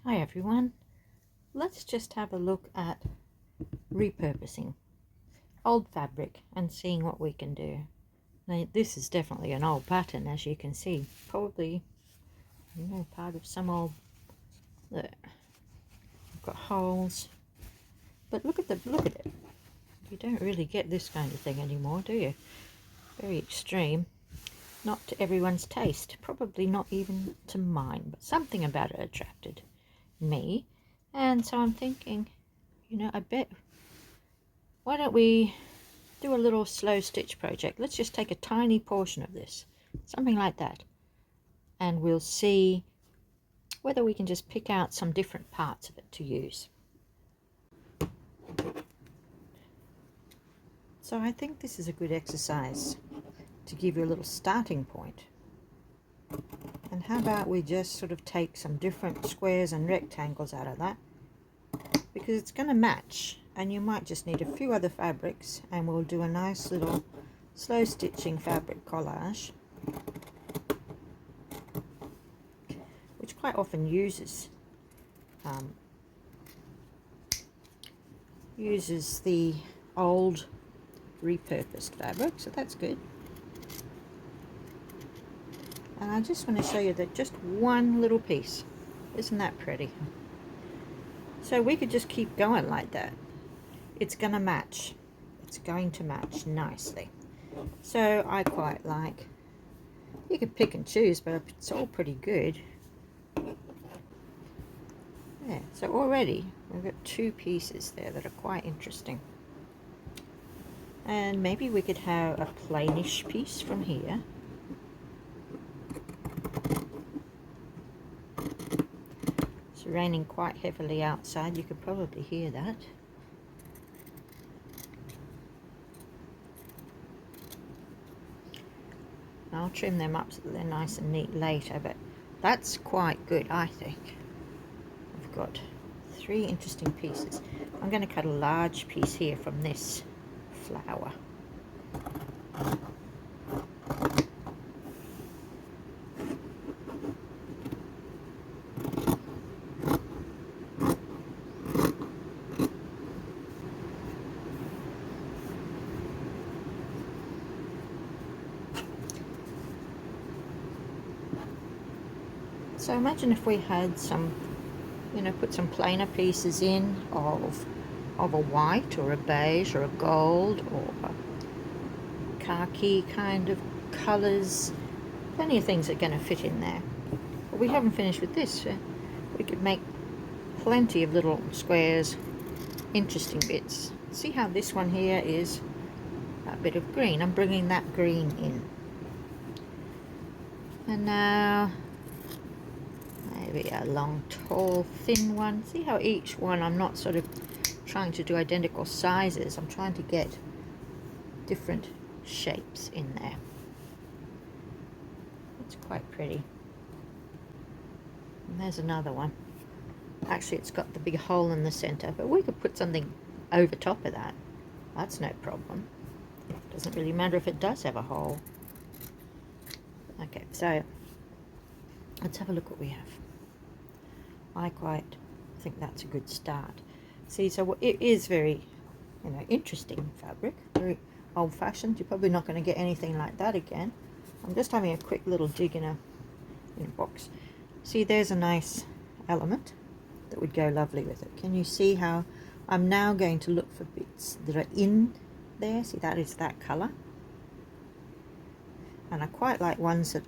Hi everyone, let's just have a look at repurposing old fabric and seeing what we can do. Now this is definitely an old pattern, as you can see, probably part of some old, look, I've got holes, but look at it. You don't really get this kind of thing anymore, do you? Very extreme, not to everyone's taste, probably not even to mine, but something about it attracted me. And so I'm thinking, I bet, why don't we do a little slow stitch project? Let's just take a tiny portion of this, something like that, and we'll see whether we can just pick out some different parts of it to use. So I think this is a good exercise to give you a little starting point. And how about we just sort of take some different squares and rectangles out of that, because it's going to match, and you might just need a few other fabrics, and we'll do a nice little slow stitching fabric collage, which quite often uses the old repurposed fabric, so that's good. And I just want to show you that just one little piece. Isn't that pretty? So we could just keep going like that. It's going to match. It's going to match nicely. So I quite like, you can pick and choose, but it's all pretty good. Yeah, so already we've got two pieces there that are quite interesting. And maybe we could have a plainish piece from here. It's raining quite heavily outside, you could probably hear that. I'll trim them up so that they're nice and neat later, but that's quite good, I think. I've got three interesting pieces. I'm going to cut a large piece here from this flower. So imagine if we had some, put some plainer pieces in of a white or a beige or a gold or a khaki kind of colours. Plenty of things are going to fit in there. But we haven't finished with this. We could make plenty of little squares, interesting bits. See how this one here is a bit of green. I'm bringing that green in. And now maybe a long, tall, thin one. See how each one, I'm not sort of trying to do identical sizes. I'm trying to get different shapes in there. It's quite pretty. And there's another one. Actually, it's got the big hole in the center, but we could put something over top of that. That's no problem. Doesn't really matter if it does have a hole. Okay, so let's have a look what we have. I quite think that's a good start. See, so it is very, interesting fabric, very old-fashioned. You're probably not going to get anything like that again. I'm just having a quick little dig in a box. See, there's a nice element that would go lovely with it. Can you see how I'm now going to look for bits that are in there? See, that is that color. And I quite like ones that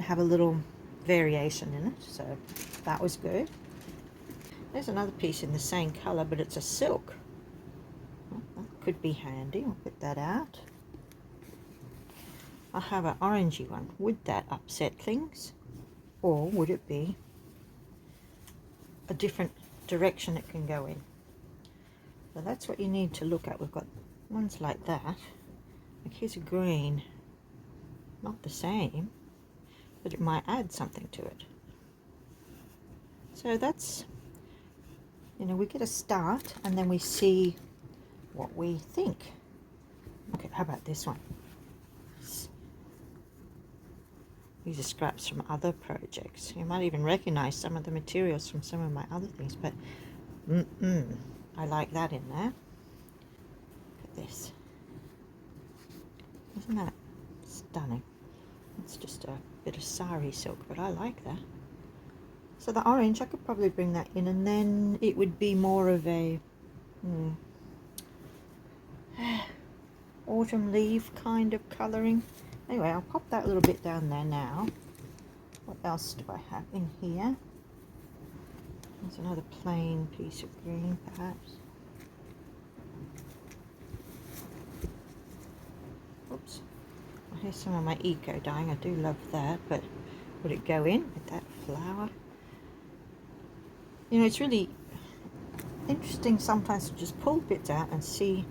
have a little variation in it, so that was good. There's another piece in the same color, but it's a silk. Well, that could be handy. I'll put that out. I have an orangey one. Would that upset things, or would it be a different direction it can go in? So that's what you need to look at. We've got ones like that. Like here's a green, not the same, but it might add something to it. So that's, we get a start and then we see what we think. Okay, how about this one? These are scraps from other projects. You might even recognize some of the materials from some of my other things, but I like that in there. Look at this. Isn't that stunning? It's just a bit of sari silk, but I like that. So the orange, I could probably bring that in, and then it would be more of a autumn leaf kind of colouring. Anyway, I'll pop that little bit down there now. What else do I have in here? There's another plain piece of green, perhaps. Oops. Here's some of my eco dyeing. I do love that, but would it go in with that flower? You know, it's really interesting sometimes to just pull bits out and see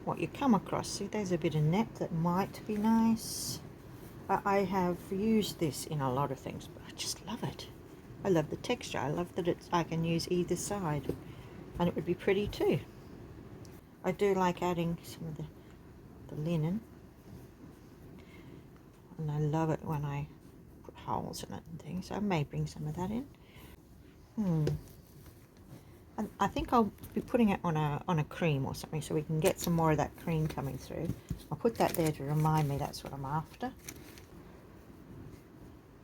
what you come across. See, there's a bit of net that might be nice. I have used this in a lot of things, but I just love it. I love the texture. I love that I can use either side, and it would be pretty too. I do like adding some of the linen, and I love it when I put holes in it and things. So I may bring some of that in. And I think I'll be putting it on a cream or something, so we can get some more of that cream coming through. I'll put that there to remind me that's what I'm after.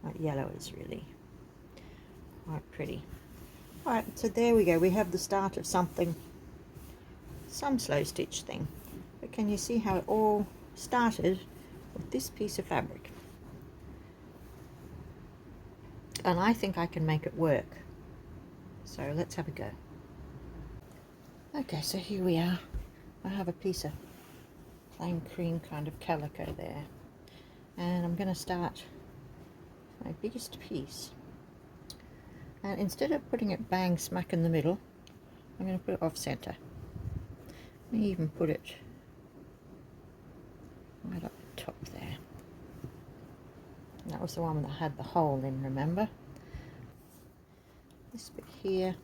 That yellow is really quite pretty. Alright, so there we go. We have the start of something, some slow stitch thing. But can you see how it all started with this piece of fabric? And I think I can make it work. So let's have a go. Okay, so here we are. I have a piece of plain cream kind of calico there. And I'm going to start my biggest piece. And instead of putting it bang smack in the middle, I'm going to put it off center. Let me even put it right up the top there. And that was the one that had the hole in, remember? This bit here,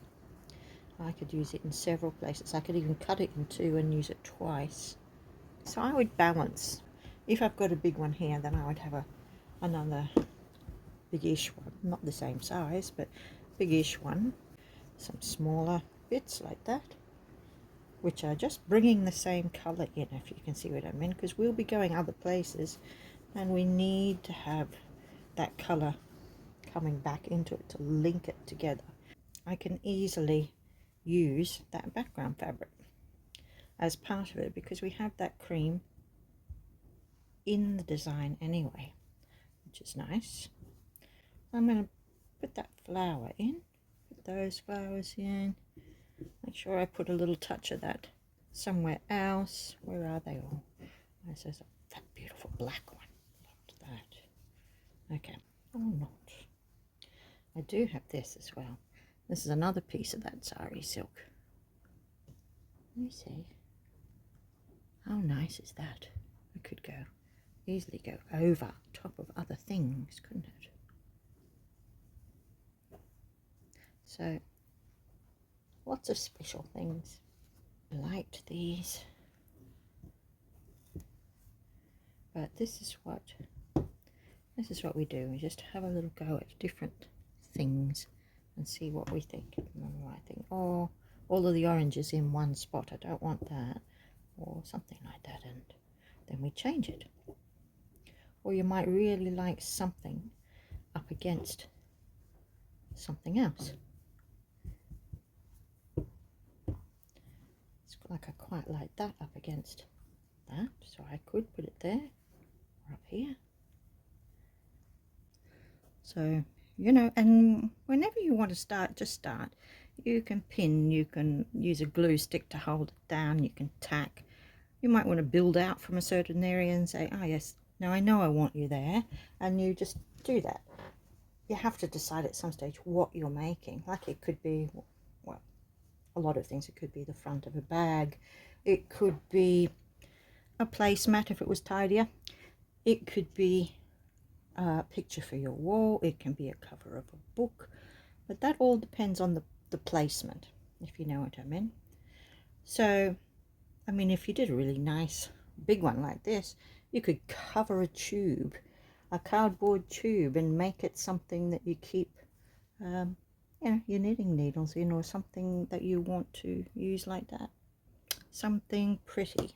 I could use it in several places. I could even cut it in two and use it twice. So I would balance. If I've got a big one here, then I would have another biggish one, not the same size, but biggish one. Some smaller bits like that, which are just bringing the same color in, if you can see what I mean, because we'll be going other places and we need to have that color coming back into it to link it together. I can easily use that background fabric as part of it because we have that cream in the design anyway, which is nice. I'm going to put that flower in, put those flowers in, make sure I put a little touch of that somewhere else. Where are they all? There's that beautiful black one. Look at that. Okay, or not. I do have this as well. This is another piece of that sari silk. Let me see. How nice is that? It could easily go over top of other things, couldn't it? So, lots of special things. I liked these. But this is what we do. We just have a little go at different things and see what we think. Remember, I think, oh, all of the oranges in one spot, I don't want that, or something like that, and then we change it. Or you might really like something up against something else. It's like I quite like that up against that, so I could put it there or up here. So, you know, and whenever you want to start, just start. You can pin, you can use a glue stick to hold it down, you can tack. You might want to build out from a certain area and say, oh yes, now I know I want you there, and you just do that. You have to decide at some stage what you're making. Like it could be, well, a lot of things. It could be the front of a bag. It could be a placemat if it was tidier. It could be a picture for your wall. It can be a cover of a book. But that all depends on the placement, if you know what I mean. So, I mean, if you did a really nice big one like this, you could cover a tube a cardboard tube and make it something that you keep you know, your knitting needles in, or something that you want to use like that. Something pretty.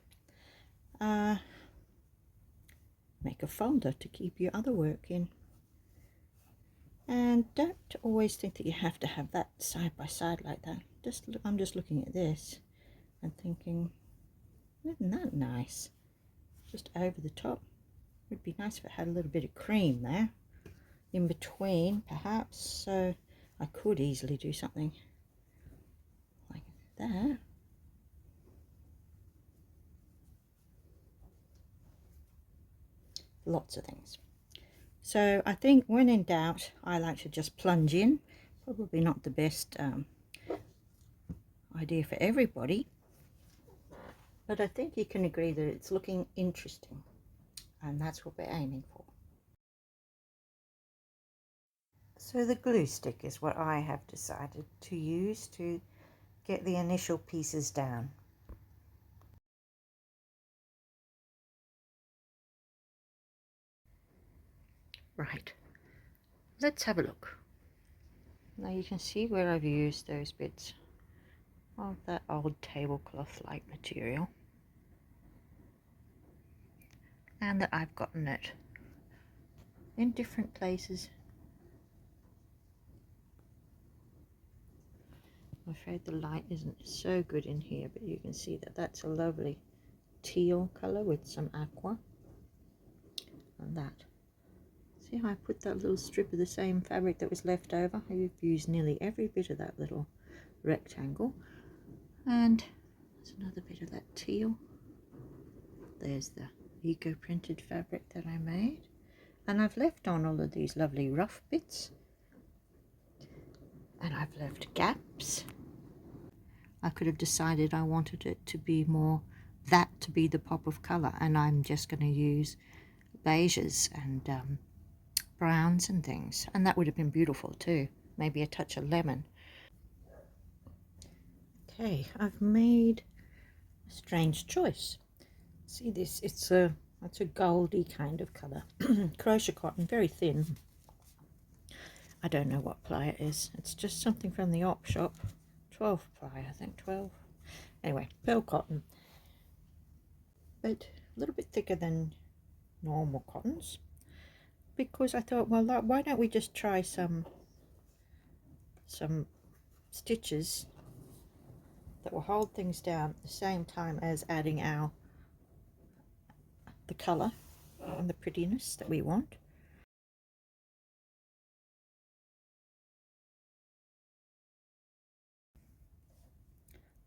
Make a folder to keep your other work in. And don't always think that you have to have that side by side like that. I'm just looking at this and thinking, isn't that nice? Just over the top. It would be nice if it had a little bit of cream there in between, perhaps, so I could easily do something like that. Lots of things. So I think when in doubt, I like to just plunge in. Probably not the best idea for everybody, but I think you can agree that it's looking interesting, and that's what we're aiming for. So the glue stick is what I have decided to use to get the initial pieces down. Right, let's have a look. Now you can see where I've used those bits of that old tablecloth like material, and that I've gotten it in different places. I'm afraid the light isn't so good in here, but you can see that that's a lovely teal colour with some aqua. And that. See how I put that little strip of the same fabric that was left over? I've used nearly every bit of that little rectangle. And there's another bit of that teal. There's the eco printed fabric that I made. And I've left on all of these lovely rough bits. And I've left gaps. I could have decided I wanted it to be more, that to be the pop of colour, and I'm just going to use beiges and browns and things, and that would have been beautiful too. Maybe a touch of lemon. Okay, I've made a strange choice. See this, it's a goldy kind of colour. Crochet cotton, very thin. I don't know what ply it is. It's just something from the op shop. 12 ply, I think, 12. Anyway, pearl cotton. But a little bit thicker than normal cottons. Because I thought, well, why don't we just try some stitches that will hold things down at the same time as adding the colour and the prettiness that we want.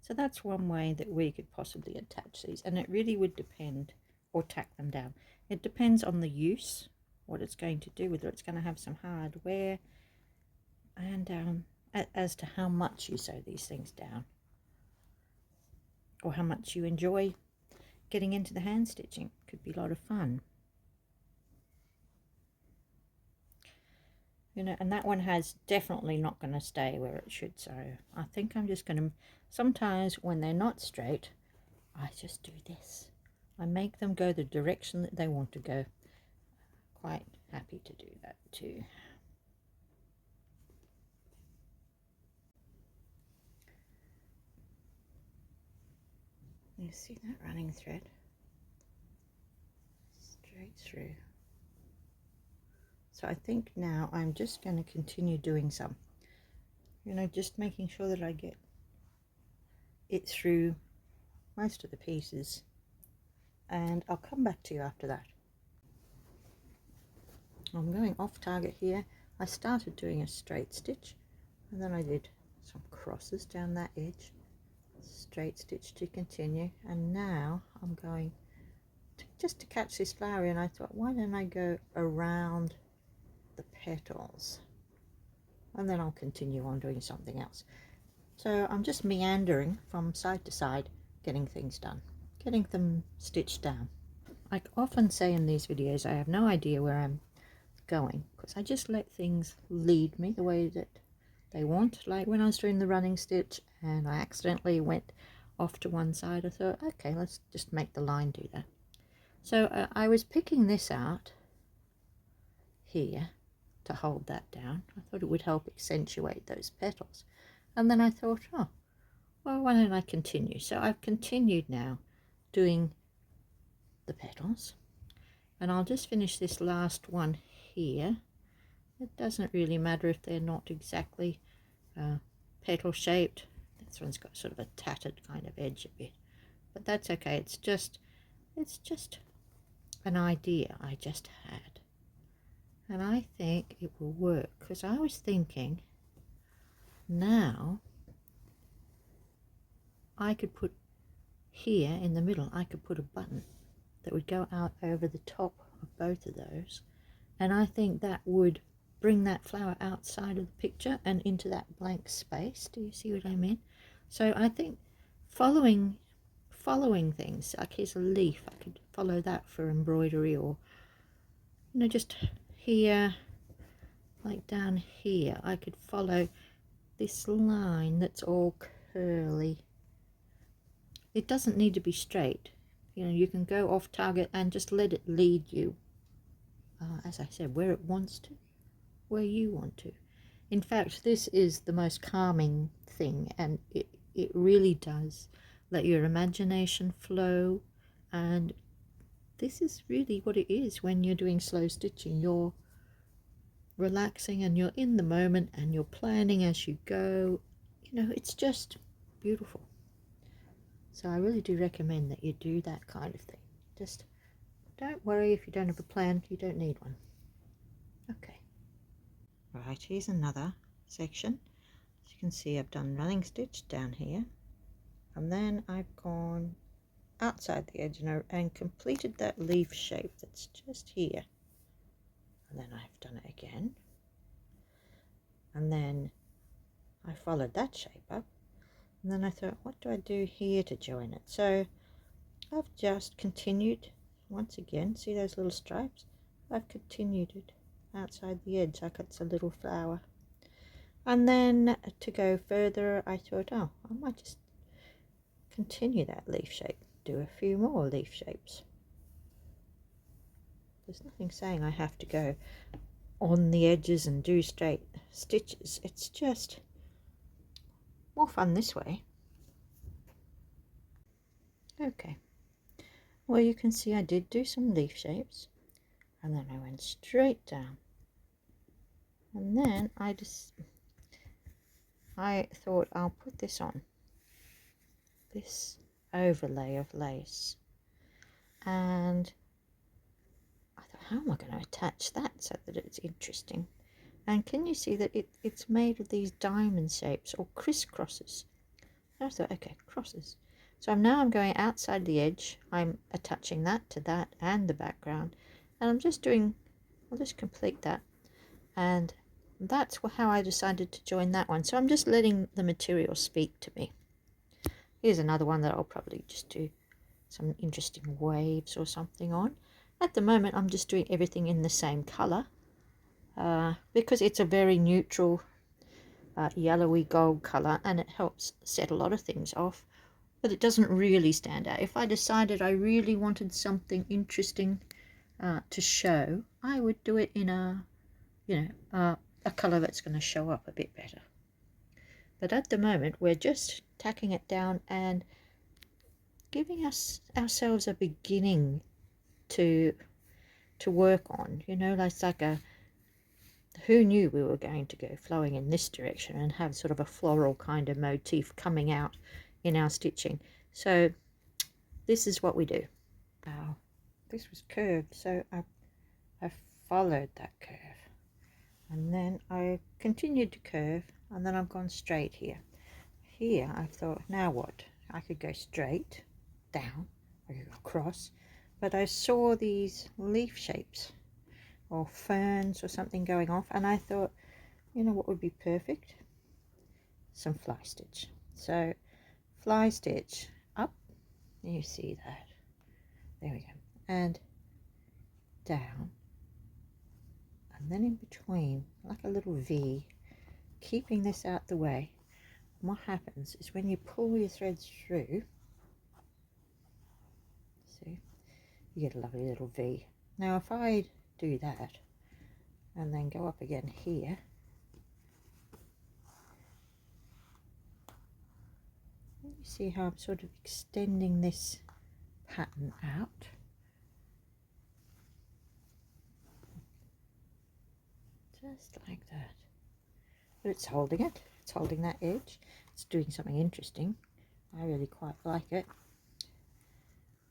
So that's one way that we could possibly attach these, and it really would depend, or tack them down. It depends on the use, what it's going to do, whether it's going to have some hard wear, and as to how much you sew these things down, or how much you enjoy getting into the hand stitching. Could be a lot of fun. You know, and that one has definitely not going to stay where it should, so I think I'm just going to, sometimes when they're not straight, I just do this. I make them go the direction that they want to go. Quite happy to do that too. You see that running thread? Straight through. So I think now I'm just going to continue doing some, you know, just making sure that I get it through most of the pieces, and I'll come back to you after that. I'm going off target here. I started doing a straight stitch, and then I did some crosses down that edge, straight stitch to continue, and now I'm going to, just to catch this flower in, I thought, why don't I go around the petals, and then I'll continue on doing something else. So I'm just meandering from side to side, getting things done, getting them stitched down. I often say in these videos I have no idea where I'm going, because I just let things lead me the way that they want. Like when I was doing the running stitch and I accidentally went off to one side, I thought, okay, let's just make the line do that. So I was picking this out here to hold that down. I thought it would help accentuate those petals. And then I thought, oh, well, why don't I continue? So I've continued now doing the petals, and I'll just finish this last one here. It doesn't really matter if they're not exactly petal shaped. This one's got sort of a tattered kind of edge a bit, but that's okay. It's just an idea I just had, and I think it will work, because I was thinking now I could put here in the middle, I could put a button that would go out over the top of both of those, and I think that would bring that flower outside of the picture and into that blank space. Do you see what I mean? So I think following things, like here's a leaf, I could follow that for embroidery, or just here, like down here, I could follow this line that's all curly. It doesn't need to be straight. You can go off target and just let it lead you, as I said, where it wants to, where you want to. In fact, this is the most calming thing, and it really does let your imagination flow. And this is really what it is when you're doing slow stitching. You're relaxing and you're in the moment and you're planning as you go. It's just beautiful. So I really do recommend that you do that kind of thing. Just don't worry if you don't have a plan. You don't need one. Okay. Right, here's another section. As you can see, I've done running stitch down here, and then I've gone outside the edge and completed that leaf shape that's just here. And then I've done it again, and then I followed that shape up, and then I thought, what do I do here to join it? So I've just continued once again. See those little stripes? I've continued it outside the edge like it's a little flower. And then to go further, I thought, oh, I might just continue that leaf shape, do a few more leaf shapes. There's nothing saying I have to go on the edges and do straight stitches. It's just more fun this way. Okay, well, you can see I did do some leaf shapes, and then I went straight down, and then I thought I'll put this on, this overlay of lace, and I thought, how am I going to attach that so that it's interesting? And can you see that it's made of these diamond shapes or crisscrosses? So I thought, okay, crosses. So I'm going outside the edge. I'm attaching that to that and the background, and I'll just complete that, and that's how I decided to join that one. So I'm just letting the material speak to me. Here's another one that I'll probably just do some interesting waves or something on. At the moment, I'm just doing everything in the same color, because it's a very neutral yellowy gold color, and it helps set a lot of things off, but it doesn't really stand out. If I decided I really wanted something interesting to show, I would do it in a color that's going to show up a bit better. But at the moment, we're just tacking it down and giving ourselves a beginning to work on. It's like who knew we were going to go flowing in this direction and have sort of a floral kind of motif coming out in our stitching. So this is what we do. Now, this was curved, so I followed that curve, and then I continued to curve, and then I've gone straight here. Here I thought, now what? I could go straight down, I could go across, but I saw these leaf shapes or ferns or something going off, and I thought, what would be perfect? Some fly stitch. So fly stitch up, you see that, there we go, and down, and then in between, like a little V, keeping this out the way. And what happens is when you pull your threads through, see, you get a lovely little V. Now if I do that, and then go up again here. You see how I'm sort of extending this pattern out. Just like that. But it's holding it. It's holding that edge. It's doing something interesting. I really quite like it.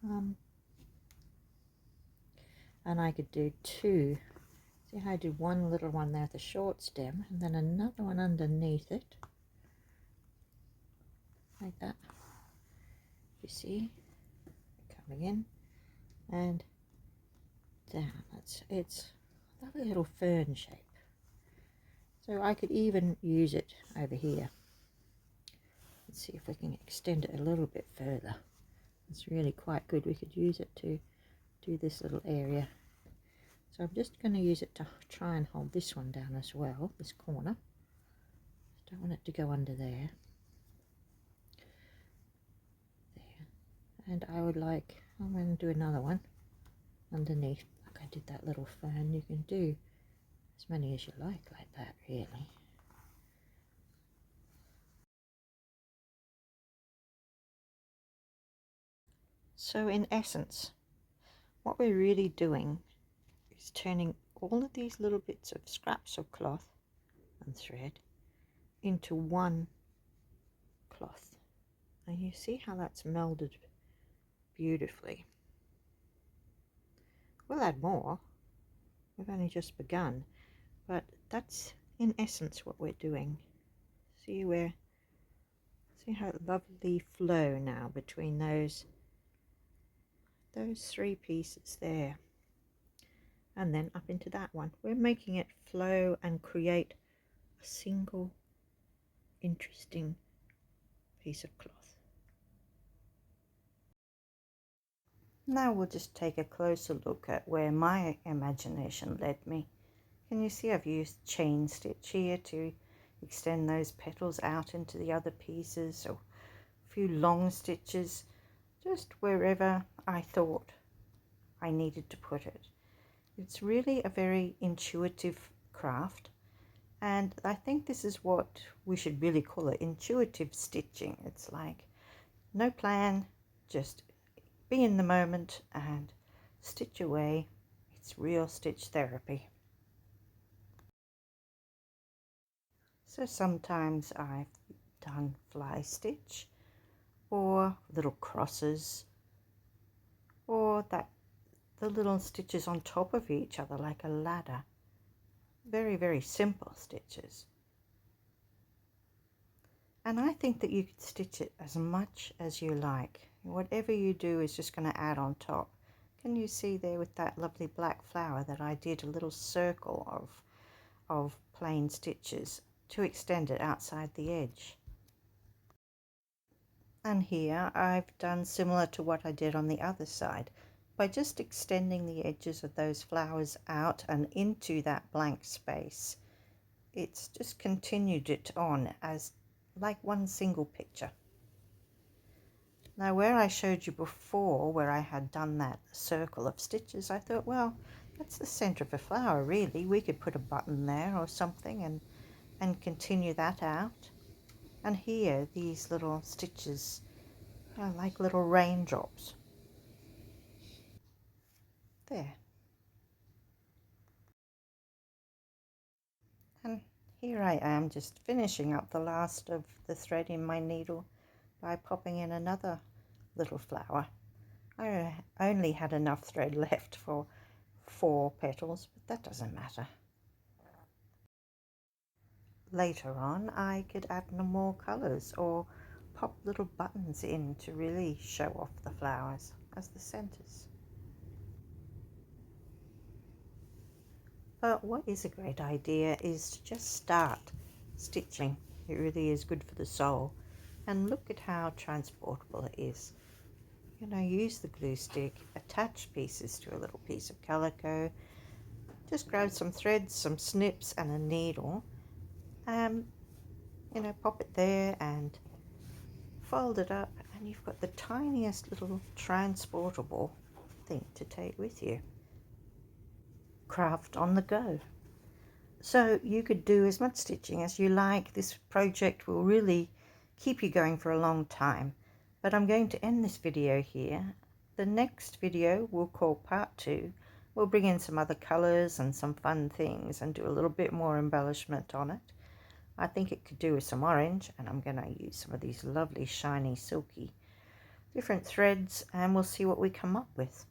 And I could do two. See how I did one little one there with a short stem and then another one underneath it. Like that. You see? Coming in and down. It's a lovely little fern shape. So I could even use it over here. Let's see if we can extend it a little bit further. It's really quite good. We could use it to do this little area. So I'm just going to use it to try and hold this one down as well, this corner. Don't want it to go under there. There. And I would like, I'm going to do another one underneath. Like I did that little fern. You can do as many as you like that really. So in essence, what we're really doing is turning all of these little bits of scraps of cloth and thread into one cloth. And you see how that's melded beautifully. We'll add more. We've only just begun, but that's in essence what we're doing. See how lovely flow now between those three pieces there, and then up into that one. We're making it flow and create a single interesting piece of cloth. Now we'll just take a closer look at where my imagination led me. Can you see I've used chain stitch here to extend those petals out into the other pieces, or a few long stitches just wherever I thought I needed to put it. It's really a very intuitive craft, and I think this is what we should really call it, intuitive stitching. It's like no plan, just be in the moment and stitch away. It's real stitch therapy. So sometimes I've done fly stitch or little crosses, or the little stitches on top of each other like a ladder. Very, very simple stitches. And I think that you could stitch it as much as you like. Whatever you do is just going to add on top. Can you see there with that lovely black flower that I did a little circle of plain stitches to extend it outside the edge? And here I've done similar to what I did on the other side, by just extending the edges of those flowers out and into that blank space. It's just continued it on as like one single picture. Now where I showed you before, where I had done that circle of stitches, I thought, well, that's the center of a flower really. We could put a button there or something and continue that out. And here, these little stitches are like little raindrops. There. And here I am just finishing up the last of the thread in my needle by popping in another little flower. I only had enough thread left for 4 petals, but that doesn't matter. Later on I could add no more colours or pop little buttons in to really show off the flowers as the centres. But what is a great idea is to just start stitching. It really is good for the soul. And look at how transportable it is. You know, use the glue stick, attach pieces to a little piece of calico, just grab some threads, some snips and a needle, you know, pop it there and fold it up, and you've got the tiniest little transportable thing to take with you. Craft on the go. So you could do as much stitching as you like. This project will really keep you going for a long time. But I'm going to end this video here. The next video we'll call part 2. We'll bring in some other colors and some fun things and do a little bit more embellishment on it. I think it could do with some orange, and I'm going to use some of these lovely shiny silky different threads, and we'll see what we come up with.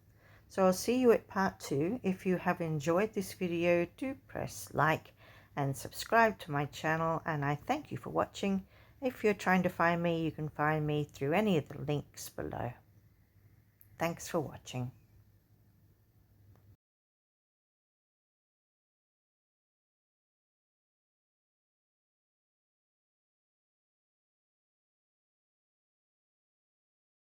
So I'll see you at part 2. If you have enjoyed this video, do press like and subscribe to my channel, and I thank you for watching. If you're trying to find me, you can find me through any of the links below. Thanks for watching.